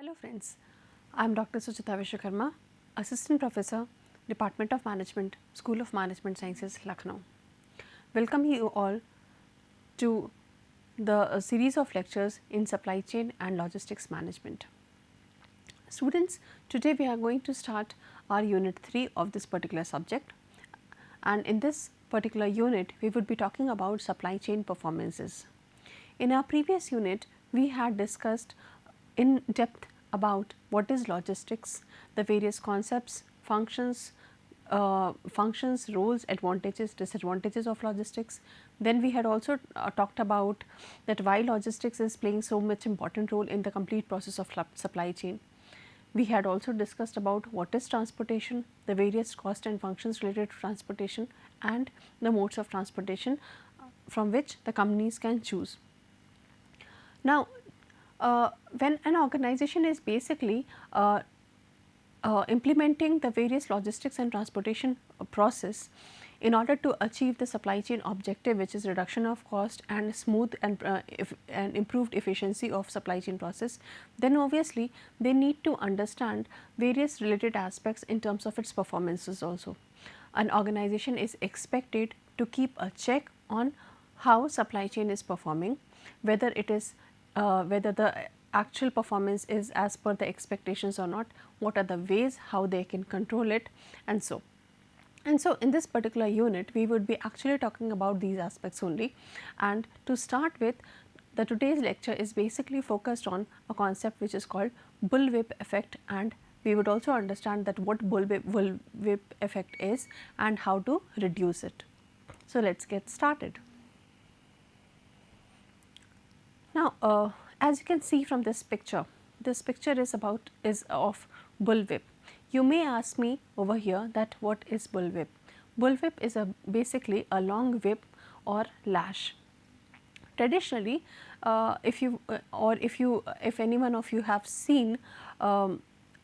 Hello friends, I am Dr. Suchita Vishwakarma, Assistant Professor, Department of Management, School of Management Sciences, Lucknow. Welcome you all to the series of lectures in supply chain and logistics management. Students, today we are going to start our unit 3 of this particular subject, and in this particular unit we would be talking about supply chain performances. In our previous unit, we had discussed in depth about what is logistics, the various concepts, functions, roles, advantages, disadvantages of logistics. Then we had also talked about that why logistics is playing so much important role in the complete process of supply chain. We had also discussed about what is transportation, the various cost and functions related to transportation, and the modes of transportation from which the companies can choose. Now, when an organization is basically implementing the various logistics and transportation process in order to achieve the supply chain objective, which is reduction of cost and smooth and improved efficiency of supply chain process, then obviously they need to understand various related aspects in terms of its performances also. An organization is expected to keep a check on how supply chain is performing, whether it is whether the actual performance is as per the expectations or not, what are the ways how they can control it, and so. And so, in this particular unit we would be actually talking about these aspects only, and to start with, the today's lecture is basically focused on a concept which is called bullwhip effect, and we would also understand that what bullwhip effect is and how to reduce it. So, let us get started. Now, as you can see from this picture is of bullwhip. You may ask me over here that what is bullwhip? Bullwhip is basically a long whip or lash. Traditionally, if any one of you have seen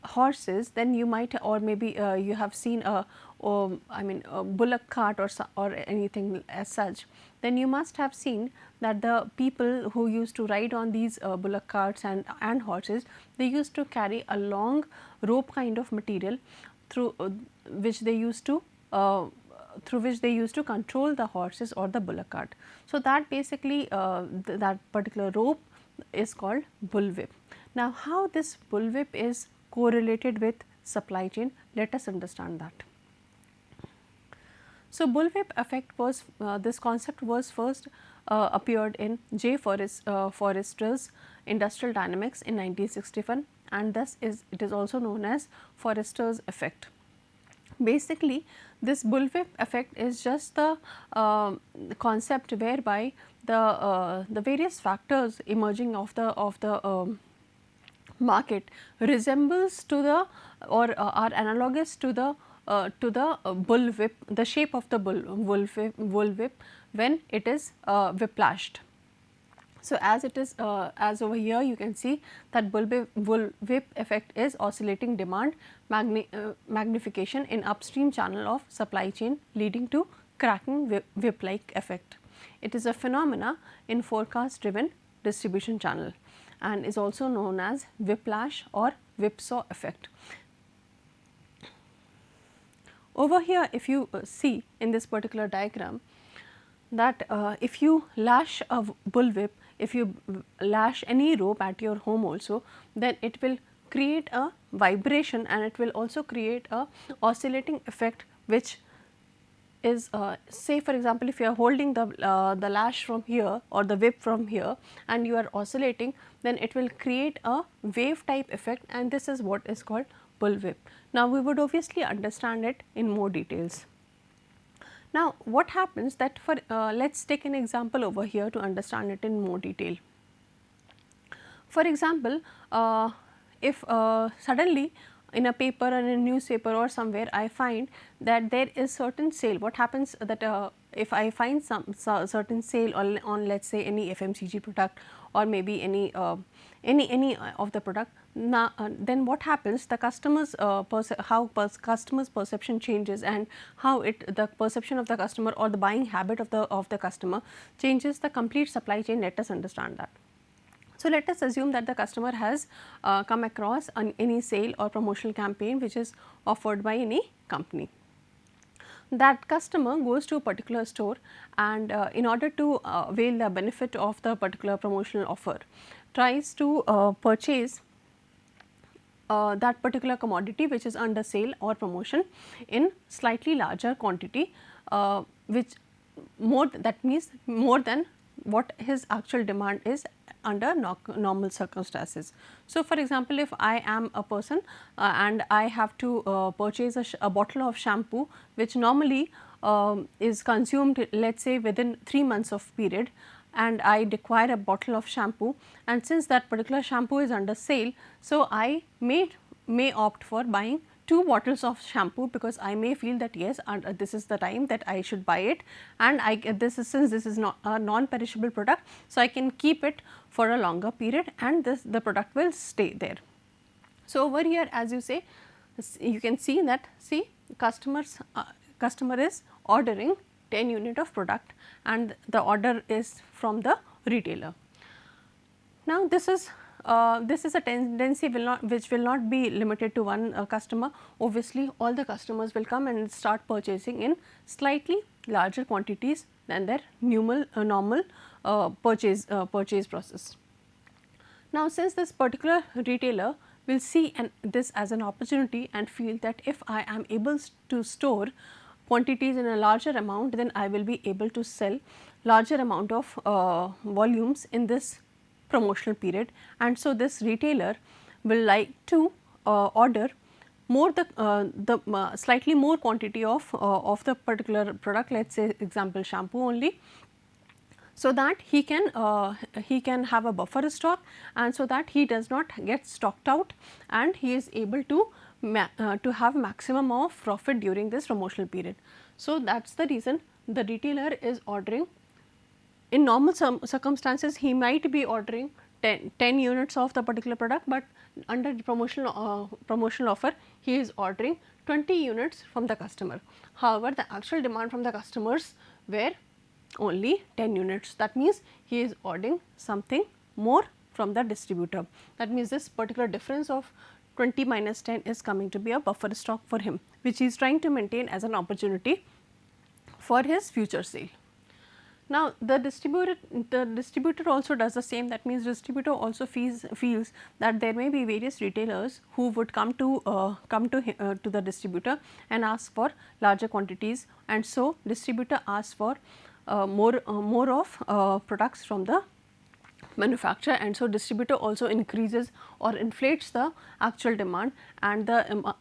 horses, then you might, or maybe you have seen a bullock cart or anything as such, then you must have seen that the people who used to ride on these bullock carts and horses, they used to carry a long rope kind of material through which they used to control the horses or the bullock cart. So, that basically that particular rope is called bullwhip. Now, how this bullwhip is correlated with supply chain, let us understand that. So, bullwhip effect was this concept was first appeared in J. Forrester's Industrial Dynamics in 1961, and thus it is also known as Forrester's effect. Basically, this bullwhip effect is just the concept whereby the various factors emerging of the market resembles to the or are analogous to the bullwhip, the shape of the bullwhip when it is whiplashed. So, as it is as over here you can see that bullwhip effect is oscillating demand magnification in upstream channel of supply chain, leading to cracking whip like effect. It is a phenomena in forecast driven distribution channel and is also known as whiplash or whipsaw effect. Over here, if you see in this particular diagram that if you lash a bullwhip, if you lash any rope at your home also, then it will create a vibration and it will also create a oscillating effect, which is say for example, if you are holding the lash from here or the whip from here and you are oscillating, then it will create a wave type effect, and this is what is called bullwhip. Now, we would obviously understand it in more details. Now, what happens that for let us take an example over here to understand it in more detail. For example, if suddenly in a paper or in a newspaper or somewhere I find that there is certain sale, what happens that if I find some certain sale on let us say any FMCG product or maybe any of the product, now then what happens, the customers customers perception changes, and how the perception of the customer or the buying habit of the customer changes the complete supply chain. Let us understand that. So, let us assume that the customer has come across any sale or promotional campaign which is offered by any company. That customer goes to a particular store and in order to avail the benefit of the particular promotional offer, tries to purchase that particular commodity which is under sale or promotion in slightly larger quantity, which that means more than what his actual demand is under normal circumstances. So, for example, if I am a person and I have to purchase a bottle of shampoo which normally is consumed, let us say, within 3 months of period, and I require a bottle of shampoo, and since that particular shampoo is under sale, so I may opt for buying 2 bottles of shampoo, because I may feel that yes, this is the time that I should buy it, and since this is not a non-perishable product, so I can keep it for a longer period and the product will stay there. So, over here, as you say, you can see that customer is ordering 10 unit of product and the order is from the retailer. Now, this is a tendency which will not be limited to one customer. Obviously, all the customers will come and start purchasing in slightly larger quantities than their normal purchase process. Now, since this particular retailer will see this as an opportunity and feel that if I am able to store quantities in a larger amount, then I will be able to sell larger amount of volumes in this promotional period, and so this retailer will like to order more slightly more quantity of the particular product, let us say example shampoo only, so that he can have a buffer stock, and so that he does not get stocked out and he is able to have maximum of profit during this promotional period. So, that is the reason the retailer is ordering. In normal circumstances, he might be ordering 10 units of the particular product, but under the promotional offer, he is ordering 20 units from the customer. However, the actual demand from the customers were only 10 units. That means, he is ordering something more from the distributor. That means, this particular difference of 20 minus 10 is coming to be a buffer stock for him, which he is trying to maintain as an opportunity for his future sale. Now, the distributor also does the same. That means, distributor also feels that there may be various retailers who would come to the distributor and ask for larger quantities, and so distributor asks for more of products from the manufacturer, and so distributor also increases or inflates the actual demand, and the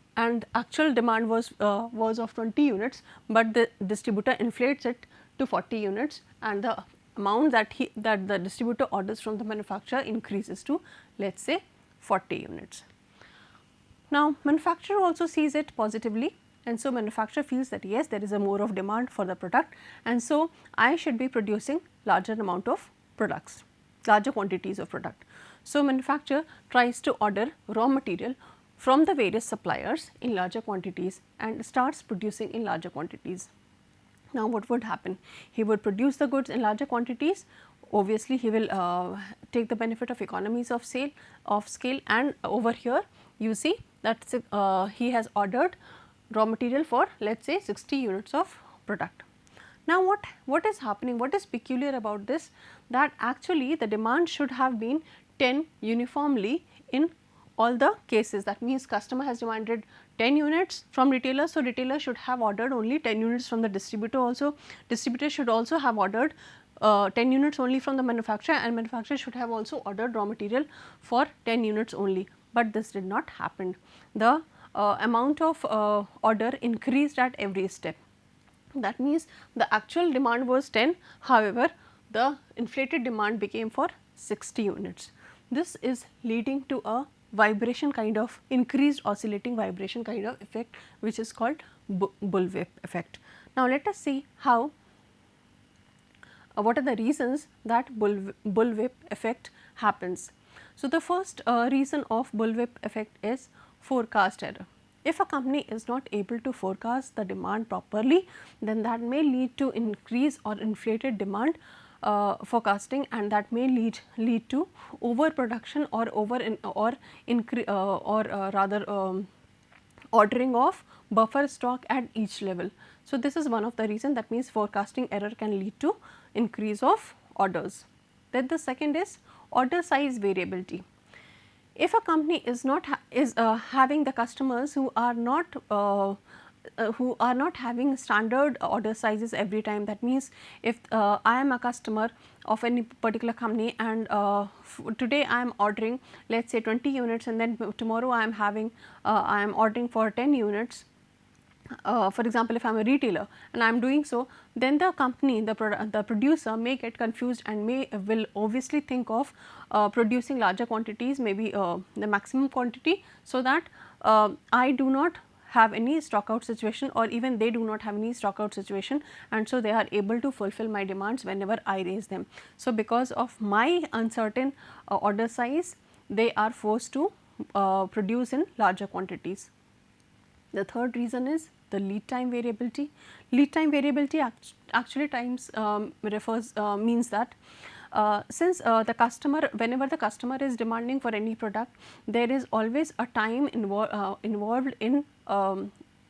actual demand was of 20 units, but the distributor inflates it to 40 units, and the amount that the distributor orders from the manufacturer increases to, let us say, 40 units. Now, manufacturer also sees it positively, and so manufacturer feels that yes, there is a more of demand for the product, and so I should be producing larger amount of products, larger quantities of product. So, manufacturer tries to order raw material from the various suppliers in larger quantities and starts producing in larger quantities. Now, what would happen? He would produce the goods in larger quantities. Obviously, he will take the benefit of economies of scale, and over here you see that he has ordered raw material for, let us say, 60 units of product. Now, what is happening? What is peculiar about this? That actually the demand should have been 10 uniformly in all the cases. That means, customer has demanded 10 units from retailer. So, retailer should have ordered only 10 units from the distributor also. Distributor should also have ordered 10 units only from the manufacturer, and manufacturer should have also ordered raw material for 10 units only, but this did not happen. The amount of order increased at every step. That means, the actual demand was 10, however, the inflated demand became for 60 units. This is leading to a vibration kind of increased oscillating vibration kind of effect, which is called bullwhip effect. Now, let us see how what are the reasons that bullwhip effect happens. So, the first reason of bullwhip effect is forecast error. If a company is not able to forecast the demand properly, then that may lead to increase or inflated demand forecasting, and that may lead to overproduction or rather ordering of buffer stock at each level. So, this is one of the reason, that means forecasting error can lead to increase of orders. Then the second is order size variability. If a company is not having the customers who are not having standard order sizes every time, that means if I am a customer of any particular company and today I am ordering, let us say 20 units, and then tomorrow I am ordering for 10 units. For example, if I am a retailer and I am doing so, then the company, the producer may get confused and will obviously think of producing larger quantities, maybe the maximum quantity, so that I do not have any stock out situation, or even they do not have any stock out situation, and so they are able to fulfill my demands whenever I raise them. So, because of my uncertain order size, they are forced to produce in larger quantities. The third reason is the lead time variability. Lead time variability actually means that since the customer, whenever the customer is demanding for any product, there is always a time involved in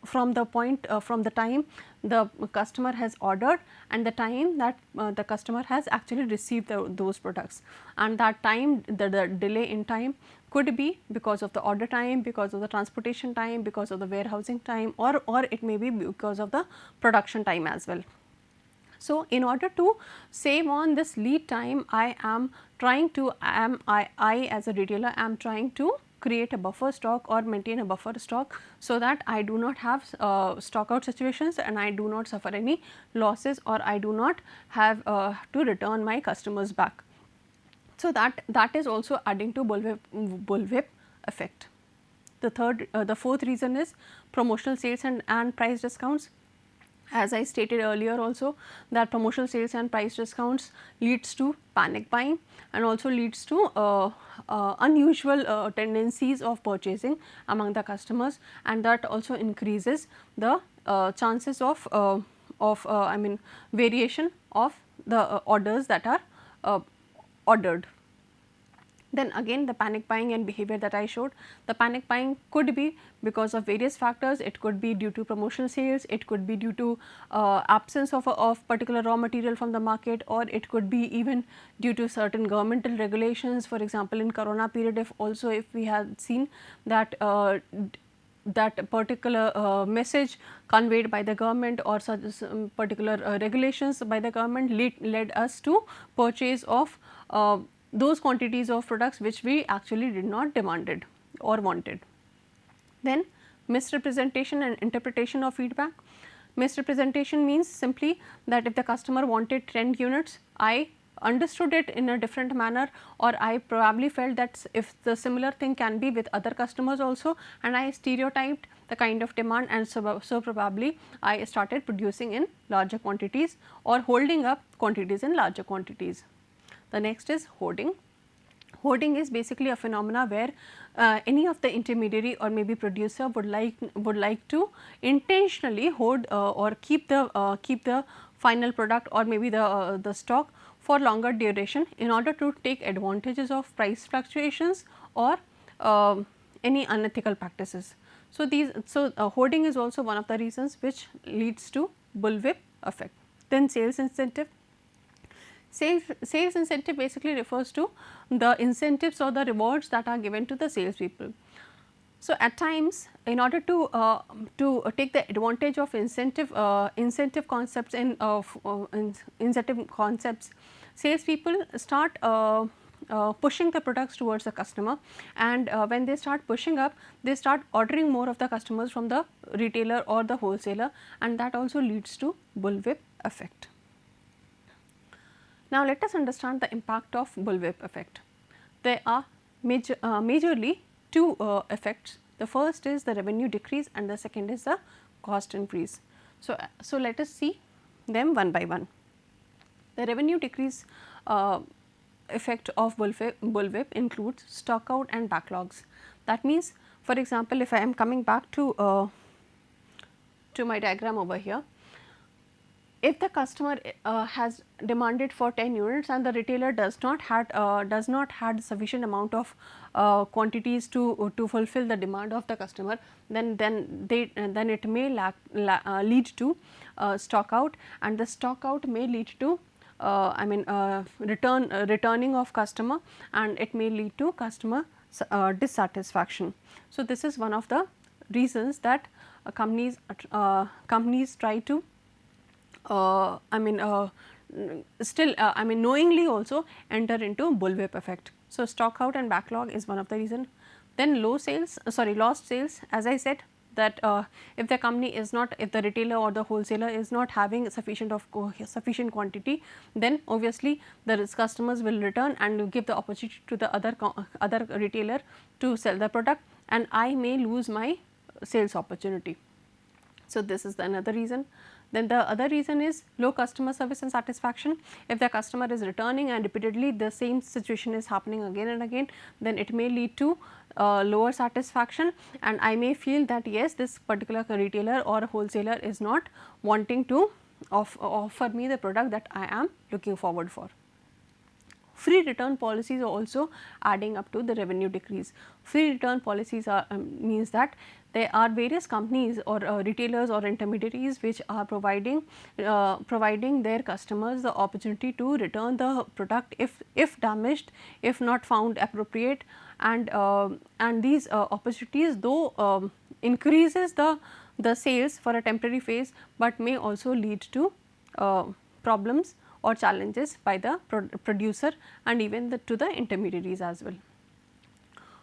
from the time the customer has ordered and the time that the customer has actually received those products, and that time, the delay in time could be because of the order time, because of the transportation time, because of the warehousing time, or it may be because of the production time as well. So, in order to save on this lead time, I am trying to I as a retailer am trying to create a buffer stock or maintain a buffer stock, so that I do not have stock out situations and I do not suffer any losses, or I do not have to return my customers back. So, that is also adding to bullwhip effect. The fourth reason is promotional sales and price discounts. As I stated earlier also, that promotional sales and price discounts leads to panic buying and also leads to unusual tendencies of purchasing among the customers, and that also increases the chances of variation of the orders that are ordered. Then again, the panic buying and behavior that I showed, the panic buying could be because of various factors. It could be due to promotional sales, it could be due to absence of particular raw material from the market, or it could be even due to certain governmental regulations. For example, in corona period, if we had seen that that particular message conveyed by the government or such particular regulations by the government led us to purchase of those quantities of products which we actually did not demanded or wanted. Then misrepresentation and interpretation of feedback. Misrepresentation means simply that if the customer wanted 10 units, I understood it in a different manner, or I probably felt that if the similar thing can be with other customers also, and I stereotyped the kind of demand, and so probably I started producing in larger quantities or holding up quantities in larger quantities. The next is hoarding. Hoarding is basically a phenomena where any of the intermediary or maybe producer would like to intentionally hoard or keep the final product or maybe the stock for longer duration in order to take advantages of price fluctuations or any unethical practices. So, hoarding is also one of the reasons which leads to bullwhip effect. Then sales incentive. Sales incentive basically refers to the incentives or the rewards that are given to the salespeople. So, at times in order to take the advantage of incentive concepts incentive concepts, salespeople start pushing the products towards the customer, and when they start pushing up, they start ordering more of the customers from the retailer or the wholesaler, and that also leads to bullwhip effect. Now, let us understand the impact of bullwhip effect. There are majorly two effects. The first is the revenue decrease and the second is the cost increase. So let us see them one by one. The revenue decrease effect of bullwhip includes stock out and backlogs. That means, for example, if I am coming back to my diagram over here, if the customer has demanded for 10 units and the retailer does not had sufficient amount of quantities to fulfill the demand of the customer, then it may lead to stock out, and the stock out may lead to returning of customer, and it may lead to customer dissatisfaction. So, this is one of the reasons that companies try to knowingly also enter into bullwhip effect. So, stock out and backlog is one of the reason. Then lost sales, as I said, that if the company is not, if the retailer or the wholesaler is not having sufficient quantity, then obviously the customers will return and give the opportunity to the other retailer to sell the product, and I may lose my sales opportunity. So, this is another reason. Then the other reason is low customer service and satisfaction. If the customer is returning and repeatedly the same situation is happening again and again, then it may lead to lower satisfaction, and I may feel that yes, this particular retailer or wholesaler is not wanting to offer me the product that I am looking forward for. Free return policies are also adding up to the revenue decrease. Free return policies are means that there are various companies or retailers or intermediaries which are providing their customers the opportunity to return the product if damaged, if not found appropriate, and these opportunities though increases the sales for a temporary phase, but may also lead to problems or challenges by the producer and even to the intermediaries as well.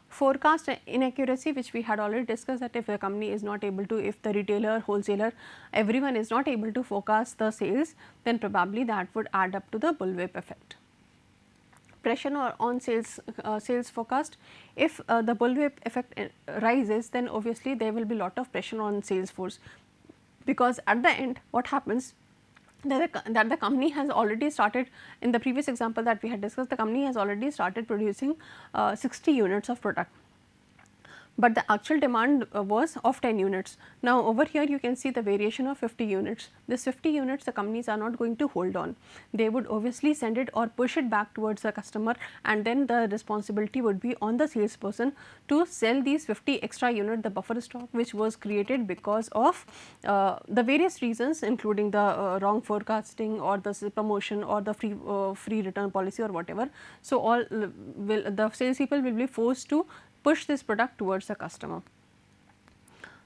Forecast inaccuracy, which we had already discussed, that if the company is not able to, if the retailer, wholesaler, everyone is not able to forecast the sales, then probably that would add up to the bullwhip effect. Pressure on sales forecast. If the bullwhip effect rises, then obviously there will be lot of pressure on sales force, because at the end what happens, that the company has already started, in the previous example that we had discussed, the company has already started producing 60 units of product, but the actual demand was of 10 units. Now, over here you can see the variation of 50 units. This 50 units the companies are not going to hold on. They would obviously send it or push it back towards the customer, and then the responsibility would be on the salesperson to sell these 50 extra unit, the buffer stock which was created because of the various reasons, including the wrong forecasting or the promotion or the free return policy or whatever. So, all the salespeople will be forced to push this product towards the customer.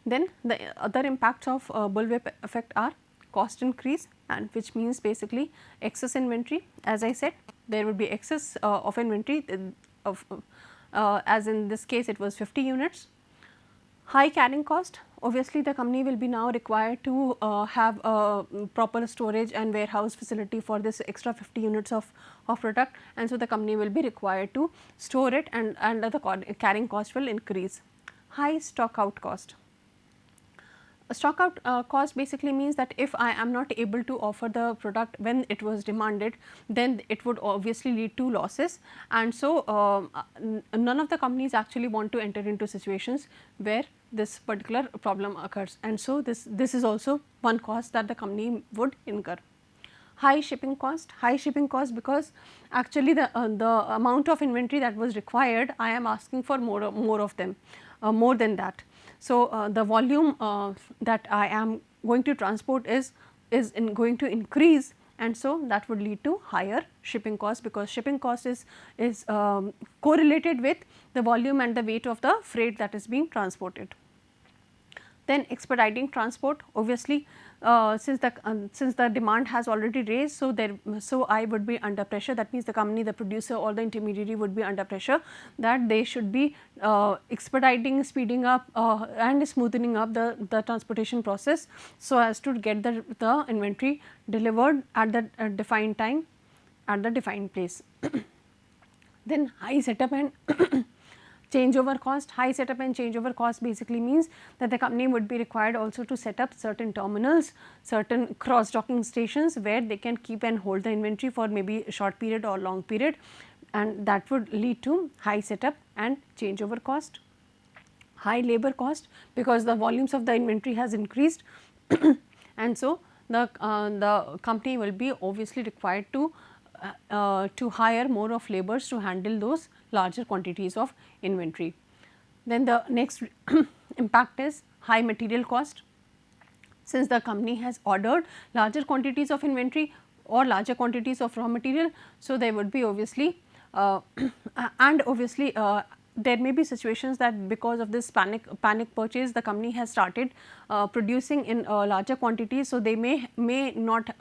Then the other impacts of bullwhip effect are cost increase, and which means basically excess inventory. As I said, there would be excess of inventory as in this case it was 50 units. High carrying cost, obviously the company will be now required to have a proper storage and warehouse facility for this extra 50 units of product, and so the company will be required to store it, and the carrying cost will increase. High stock out cost. A stock out cost basically means that if I am not able to offer the product when it was demanded, then it would obviously lead to losses, and so none of the companies actually want to enter into situations where this particular problem occurs, and so this is also one cost that the company would incur. High shipping cost, because actually the amount of inventory that was required, I am asking for more of them, more than that. So, the volume that I am going to transport is going to increase, and so that would lead to higher shipping cost, because shipping cost is correlated with the volume and the weight of the freight that is being transported. Then expediting transport, obviously since the demand has already raised, so I would be under pressure. That means the company, the producer or the intermediary would be under pressure that they should be expediting, speeding up and smoothing up the transportation process, so as to get the inventory delivered at the defined time at the defined place. Then high setup and changeover cost. High setup and changeover cost basically means that the company would be required also to set up certain terminals, certain cross docking stations where they can keep and hold the inventory for maybe a short period or long period, and that would lead to high setup and changeover cost. High labor cost, because the volumes of the inventory has increased and so the company will be obviously required to hire more of laborers to handle those larger quantities of inventory. Then the next impact is high material cost. Since the company has ordered larger quantities of inventory or larger quantities of raw material, so there would be obviously and obviously there may be situations that because of this panic purchase, the company has started producing in larger quantities. So, they may not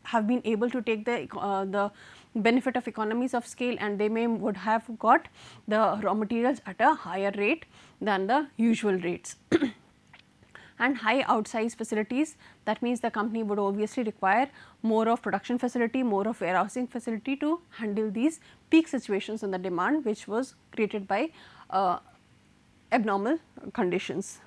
have been able to take the benefit of economies of scale, and they would have got the raw materials at a higher rate than the usual rates. And high outsized facilities, that means the company would obviously require more of production facility, more of warehousing facility to handle these peak situations in the demand, which was created by abnormal conditions.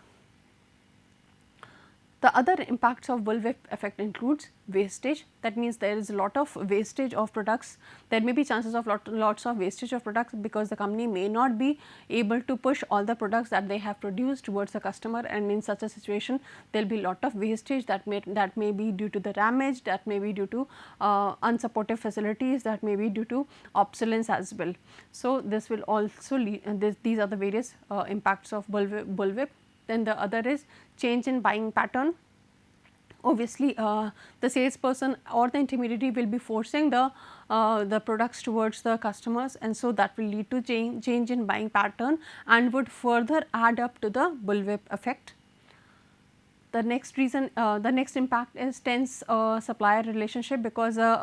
The other impacts of bullwhip effect includes wastage. That means there is a lot of wastage of products. There may be chances of lots of wastage of products because the company may not be able to push all the products that they have produced towards the customer, and in such a situation there will be lot of wastage that may be due to the damage, that may be due to unsupportive facilities, that may be due to obsolescence as well. So, this will also lead, these are the various impacts of bullwhip. Then the other is change in buying pattern. Obviously, the salesperson or the intermediary will be forcing the products towards the customers, and so that will lead to change in buying pattern and would further add up to the bullwhip effect. The next reason, the next impact is tense supplier relationship, because the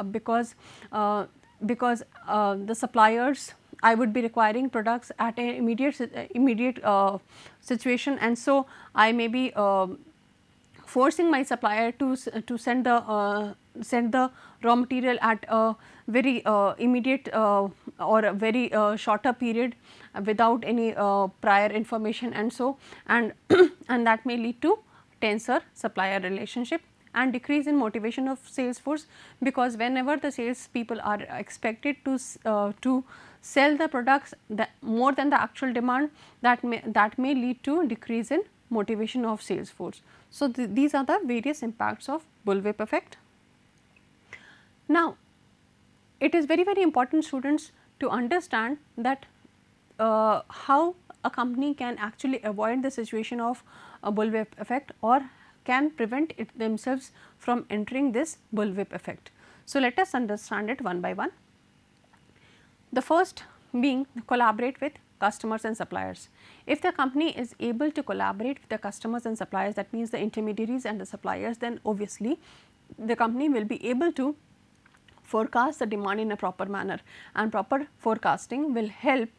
suppliers, I would be requiring products at an immediate situation, and so I may be forcing my supplier to send the raw material at a very immediate or a very shorter period without any prior information, and so and that may lead to tenser supplier relationship and decrease in motivation of sales force, because whenever the sales people are expected to sell the products more than the actual demand, that may lead to decrease in motivation of sales force. So, these are the various impacts of bullwhip effect. Now, it is very important, students, to understand that how a company can actually avoid the situation of a bullwhip effect or can prevent it themselves from entering this bullwhip effect. So, let us understand it one by one. The first being collaborate with customers and suppliers. If the company is able to collaborate with the customers and suppliers, that means the intermediaries and the suppliers, then obviously the company will be able to forecast the demand in a proper manner, and proper forecasting will help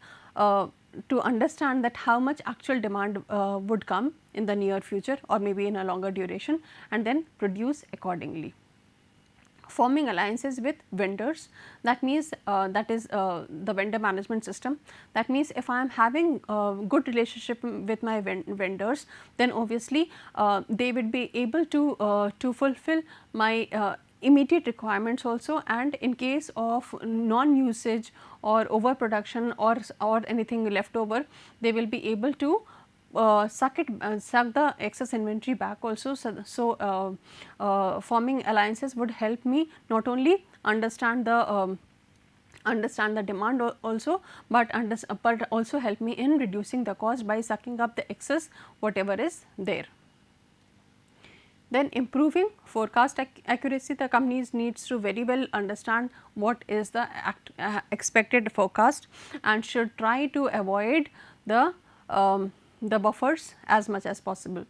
to understand that how much actual demand would come in the near future or maybe in a longer duration, and then produce accordingly. Forming alliances with vendors, that means that is the vendor management system. That means if I am having a good relationship with my vendors, then obviously they would be able to fulfill my immediate requirements also, and in case of non-usage or overproduction or anything left over, they will be able to suck the excess inventory back also. So, forming alliances would help me not only understand the demand also, but also help me in reducing the cost by sucking up the excess whatever is there. Then improving forecast accuracy, the companies needs to very well understand what is the expected forecast and should try to avoid the buffers as much as possible.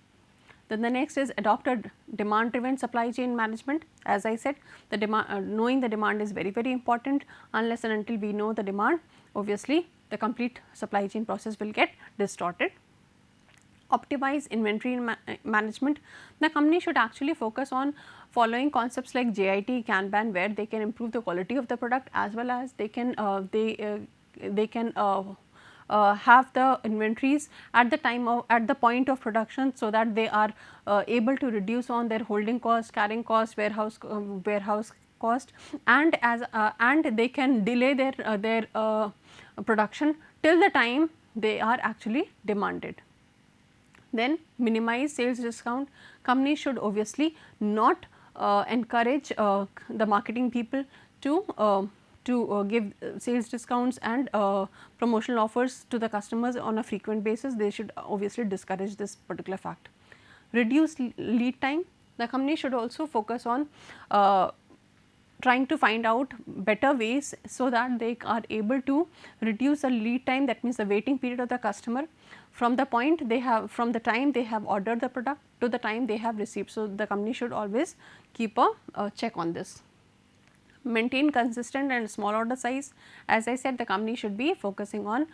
Then the next is adopt a demand driven supply chain management. As I said, the knowing the demand is very important. Unless and until we know the demand, obviously the complete supply chain process will get distorted. Optimize inventory management. The company should actually focus on following concepts like JIT, Kanban, where they can improve the quality of the product as well as they can have the inventories at the point of production, so that they are able to reduce on their holding cost, carrying cost, warehouse cost, and they can delay their production till the time they are actually demanded. Then minimize sales discount. Companies should obviously not encourage the marketing people to give sales discounts and promotional offers to the customers on a frequent basis. They should obviously discourage this particular fact. Reduce lead time. The company should also focus on trying to find out better ways so that they are able to reduce the lead time, that means the waiting period of the customer from the point they have, from the time they have ordered the product to the time they have received. So, the company should always keep a check on this. Maintain consistent and small order size. As I said, the company should be focusing on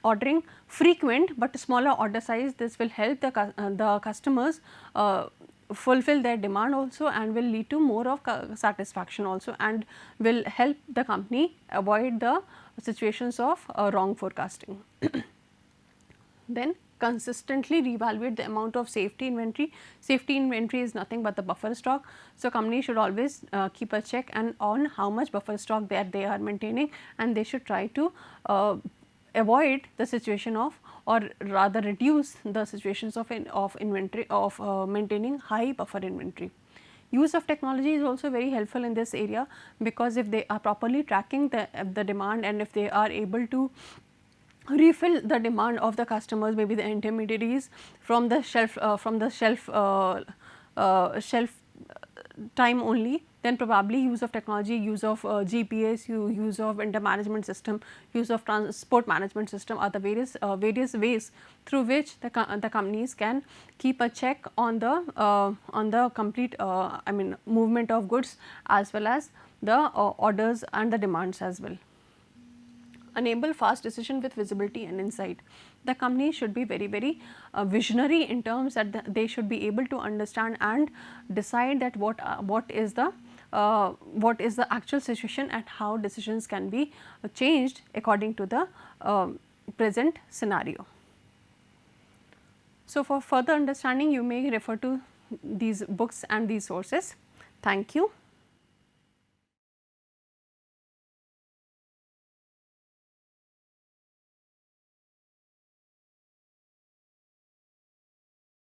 ordering frequent but smaller order size. This will help the customers fulfill their demand also, and will lead to more of satisfaction also, and will help the company avoid the situations of wrong forecasting. Then consistently reevaluate the amount of safety inventory. Safety inventory is nothing but the buffer stock. So, company should always keep a check and on how much buffer stock that they are maintaining, and they should try to avoid the situation of, or rather reduce the situations of inventory of maintaining high buffer inventory. Use of technology is also very helpful in this area, because if they are properly tracking the demand, and if they are able to refill the demand of the customers, maybe the intermediaries from the shelf time only, then probably use of technology, use of GPS, use of vendor management system, use of transport management system are the various ways through which the companies can keep a check on the complete I mean movement of goods, as well as the orders and the demands as well. Enable fast decision with visibility and insight. The company should be very visionary in terms that they should be able to understand and decide that what is the actual situation, and how decisions can be changed according to the present scenario. So, for further understanding, you may refer to these books and these sources. Thank you.